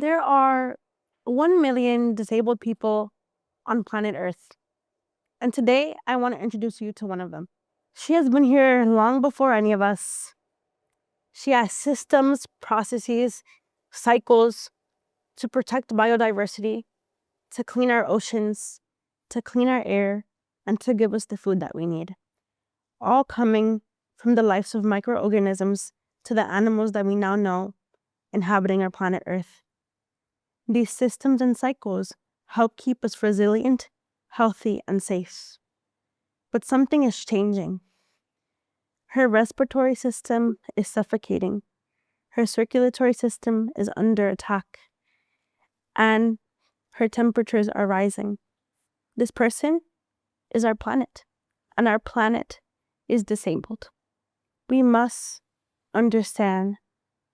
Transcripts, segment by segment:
There are 1 million disabled people on planet Earth. And today I want to introduce you to one of them. She has been here long before any of us. She has systems, processes, cycles to protect biodiversity, to clean our oceans, to clean our air, and to give us the food that we need. All coming from the lives of microorganisms to the animals that we now know inhabiting our planet Earth. These systems and cycles help keep us resilient, healthy, and safe. But something is changing. Her respiratory system is suffocating. Her circulatory system is under attack. And her temperatures are rising. This person is our planet, and our planet is disabled. We must understand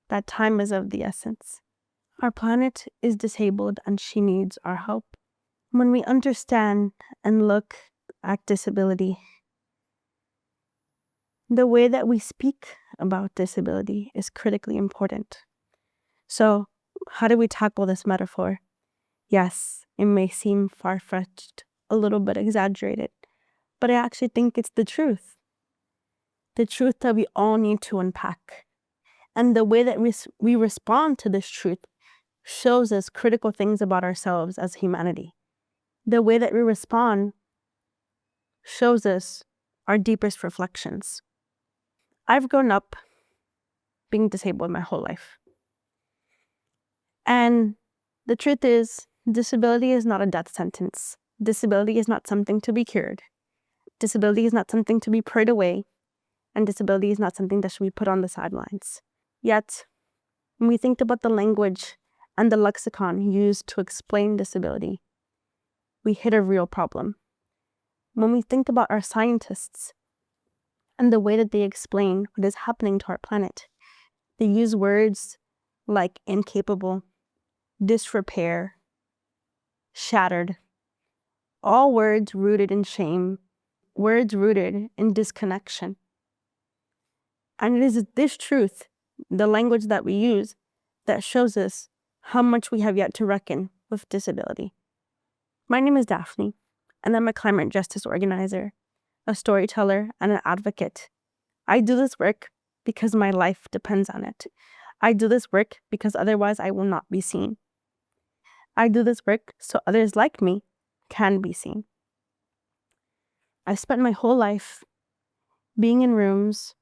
that time is of the essence. Our planet is disabled and she needs our help. When we understand and look at disability, the way that we speak about disability is critically important. So, how do we tackle this metaphor? Yes, it may seem far-fetched, a little bit exaggerated, but I actually think it's the truth. The truth that we all need to unpack. And the way that we respond to this truth shows us critical things about ourselves as humanity. The way that we respond shows us our deepest reflections. I've grown up being disabled my whole life. And the truth is, disability is not a death sentence. Disability is not something to be cured. Disability is not something to be prayed away. And disability is not something that should be put on the sidelines. Yet, when we think about the language and the lexicon used to explain disability, we hit a real problem. When we think about our scientists and the way that they explain what is happening to our planet, they use words like incapable, disrepair, shattered, all words rooted in shame, words rooted in disconnection. And it is this truth, the language that we use, that shows us how much we have yet to reckon with disability. My name is Daphne, and I'm a climate justice organizer, a storyteller, and an advocate. I do this work because my life depends on it. I do this work because otherwise I will not be seen. I do this work so others like me can be seen. I spent my whole life being in rooms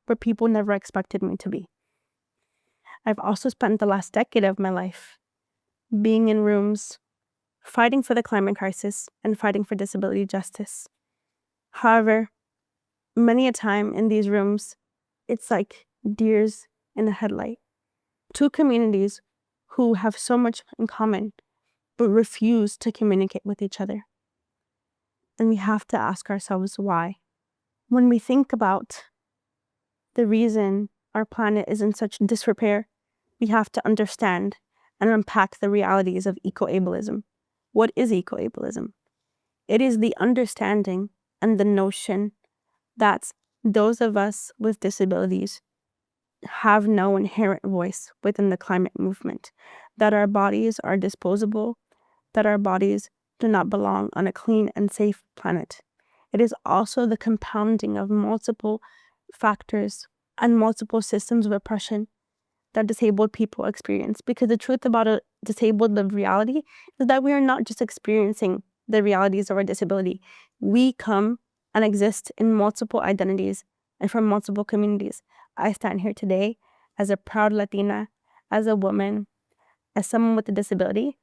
where people never expected me to be. I've also spent the last decade of my life being in rooms fighting for the climate crisis and fighting for disability justice. However, many a time in these rooms, it's like deers in a headlight. Two communities who have so much in common, but refuse to communicate with each other. And we have to ask ourselves why. When we think about the reason our planet is in such disrepair, we have to understand and unpack the realities of eco-ableism. What is eco-ableism? It is the understanding and the notion that those of us with disabilities have no inherent voice within the climate movement, that our bodies are disposable, that our bodies do not belong on a clean and safe planet. It is also the compounding of multiple factors and multiple systems of oppression that disabled people experience. Because the truth about a disabled lived reality is that we are not just experiencing the realities of our disability. We come and exist in multiple identities and from multiple communities. I stand here today as a proud Latina, as a woman, as someone with a disability.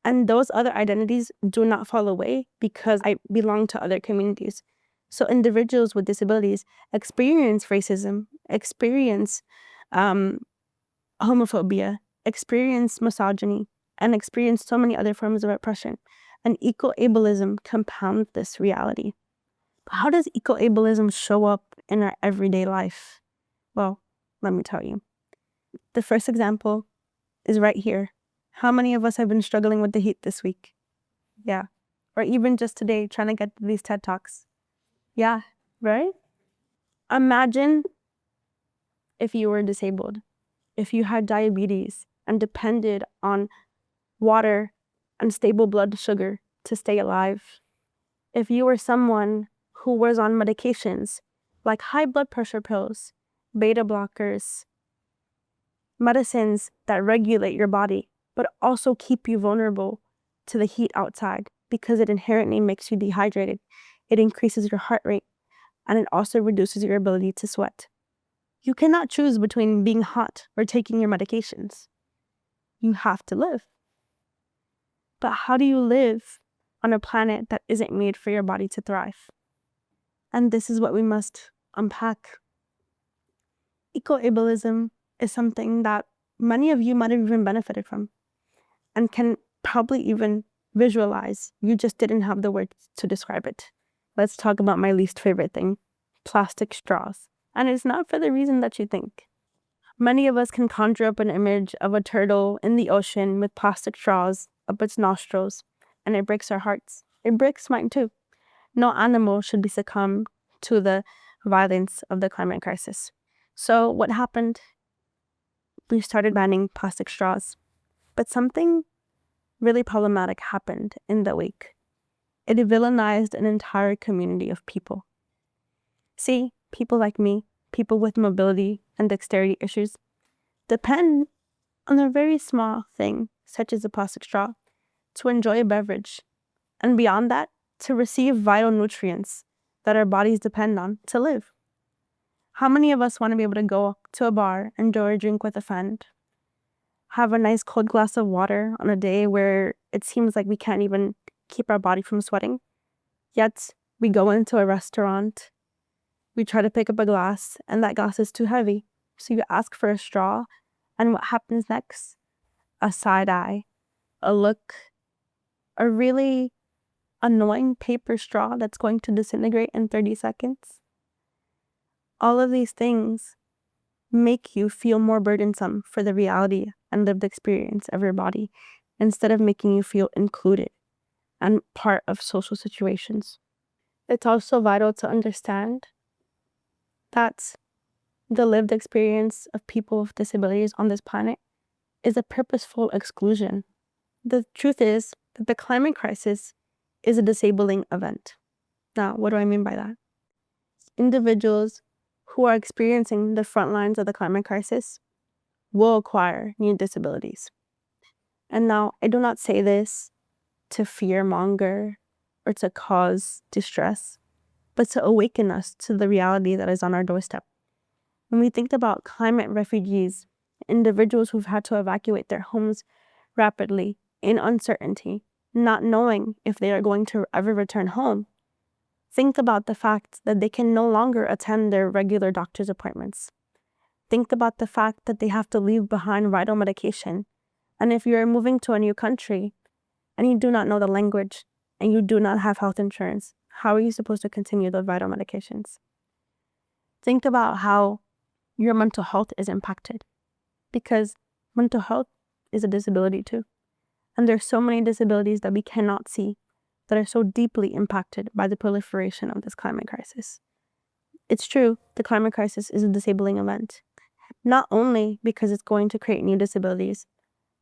And those other identities do not fall away because I belong to other communities. So individuals with disabilities experience racism, experience homophobia, experience misogyny, and experience so many other forms of oppression. And eco-ableism compounds this reality. How does eco-ableism show up in our everyday life? Well, let me tell you. The first example is right here. How many of us have been struggling with the heat this week? Yeah. Or even just today, trying to get to these TED Talks. Yeah, right? Imagine if you were disabled, if you had diabetes, and depended on water and stable blood sugar to stay alive. If you were someone who was on medications like high blood pressure pills, beta blockers, medicines that regulate your body, but also keep you vulnerable to the heat outside because it inherently makes you dehydrated, it increases your heart rate, and it also reduces your ability to sweat. You cannot choose between being hot or taking your medications. You have to live. But how do you live on a planet that isn't made for your body to thrive? And this is what we must unpack. Eco-ableism is something that many of you might have even benefited from and can probably even visualize. You just didn't have the words to describe it. Let's talk about my least favorite thing, plastic straws. And it's not for the reason that you think. Many of us can conjure up an image of a turtle in the ocean with plastic straws up its nostrils, and it breaks our hearts. It breaks mine too. No animal should be succumb to the violence of the climate crisis. So what happened? We started banning plastic straws. But something really problematic happened in the wake. It villainized an entire community of people. See, people like me, people with mobility and dexterity issues, depend on a very small thing, such as a plastic straw, to enjoy a beverage, and beyond that, to receive vital nutrients that our bodies depend on to live. How many of us want to be able to go to a bar, enjoy a drink with a friend, have a nice cold glass of water on a day where it seems like we can't even keep our body from sweating? Yet, we go into a restaurant, we try to pick up a glass, and that glass is too heavy. So you ask for a straw, and what happens next? A side eye, a look, a really annoying paper straw that's going to disintegrate in 30 seconds. All of these things make you feel more burdensome for the reality and lived experience of your body instead of making you feel included and part of social situations. It's also vital to understand that the lived experience of people with disabilities on this planet is a purposeful exclusion. The truth is that the climate crisis is a disabling event. Now, what do I mean by that? Individuals who are experiencing the front lines of the climate crisis will acquire new disabilities. And now, I do not say this to fearmonger or to cause distress, but to awaken us to the reality that is on our doorstep. When we think about climate refugees, individuals who've had to evacuate their homes rapidly in uncertainty, not knowing if they are going to ever return home, think about the fact that they can no longer attend their regular doctor's appointments. Think about the fact that they have to leave behind vital medication. And if you're moving to a new country and you do not know the language and you do not have health insurance, how are you supposed to continue those vital medications? Think about how your mental health is impacted, because mental health is a disability too. And there's so many disabilities that we cannot see that are so deeply impacted by the proliferation of this climate crisis. It's true, the climate crisis is a disabling event, not only because it's going to create new disabilities,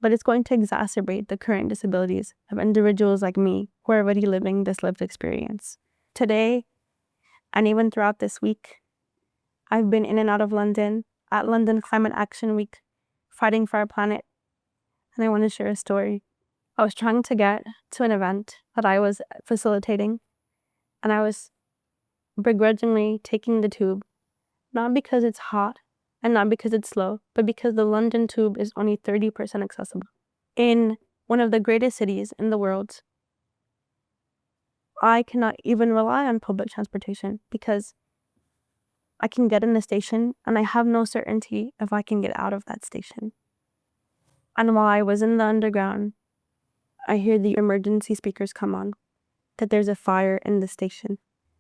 but it's going to exacerbate the current disabilities of individuals like me who are already living this lived experience. Today, and even throughout this week, I've been in and out of London at London Climate Action Week, fighting for our planet, and I want to share a story. I was trying to get to an event that I was facilitating, and I was begrudgingly taking the tube, not because it's hot and not because it's slow, but because the London tube is only 30% accessible. In one of the greatest cities in the world, I cannot even rely on public transportation because I can get in a station and I have no certainty if I can get out of that station. And while I was in the underground, I hear the emergency speakers come on, that there's a fire in the station.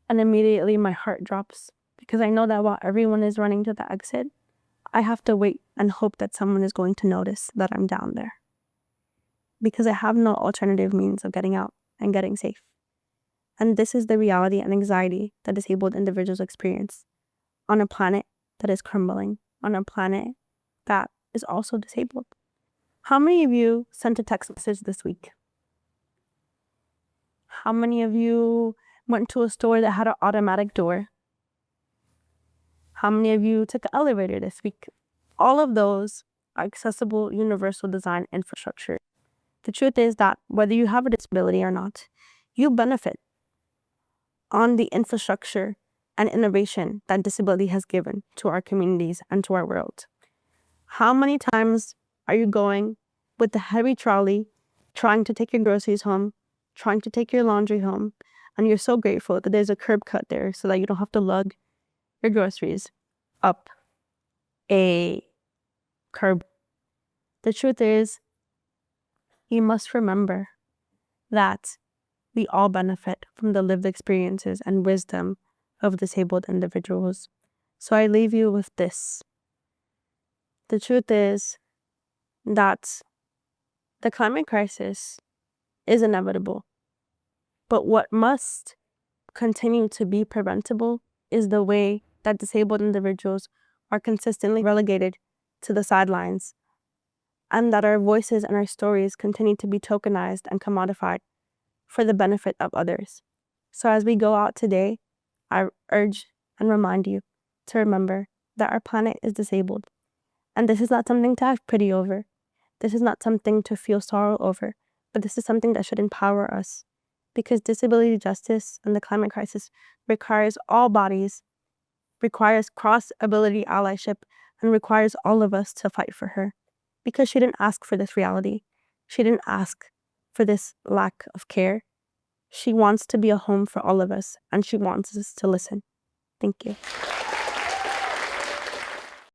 And immediately my heart drops because I know that while everyone is running to the exit, I have to wait and hope that someone is going to notice that I'm down there. Because I have no alternative means of getting out and getting safe. And this is the reality and anxiety that disabled individuals experience on a planet that is crumbling, on a planet that is also disabled. How many of you sent a text message this week? How many of you went to a store that had an automatic door? How many of you took an elevator this week? All of those are accessible universal design infrastructure. The truth is that whether you have a disability or not, you benefit on the infrastructure and innovation that disability has given to our communities and to our world. How many times are you going with the heavy trolley, trying to take your groceries home, trying to take your laundry home, and you're so grateful that there's a curb cut there so that you don't have to lug your groceries up a curb? The truth is, you must remember that we all benefit from the lived experiences and wisdom of disabled individuals. So I leave you with this. The truth is that the climate crisis is inevitable, but what must continue to be preventable is the way that disabled individuals are consistently relegated to the sidelines, and that our voices and our stories continue to be tokenized and commodified for the benefit of others. So as we go out today, I urge and remind you to remember that our planet is disabled. And this is not something to have pity over. This is not something to feel sorrow over, but this is something that should empower us, because disability justice and the climate crisis requires all bodies, requires cross-ability allyship, and requires all of us to fight for her, because she didn't ask for this reality. She didn't ask for this lack of care. She wants to be a home for all of us, and she wants us to listen. Thank you.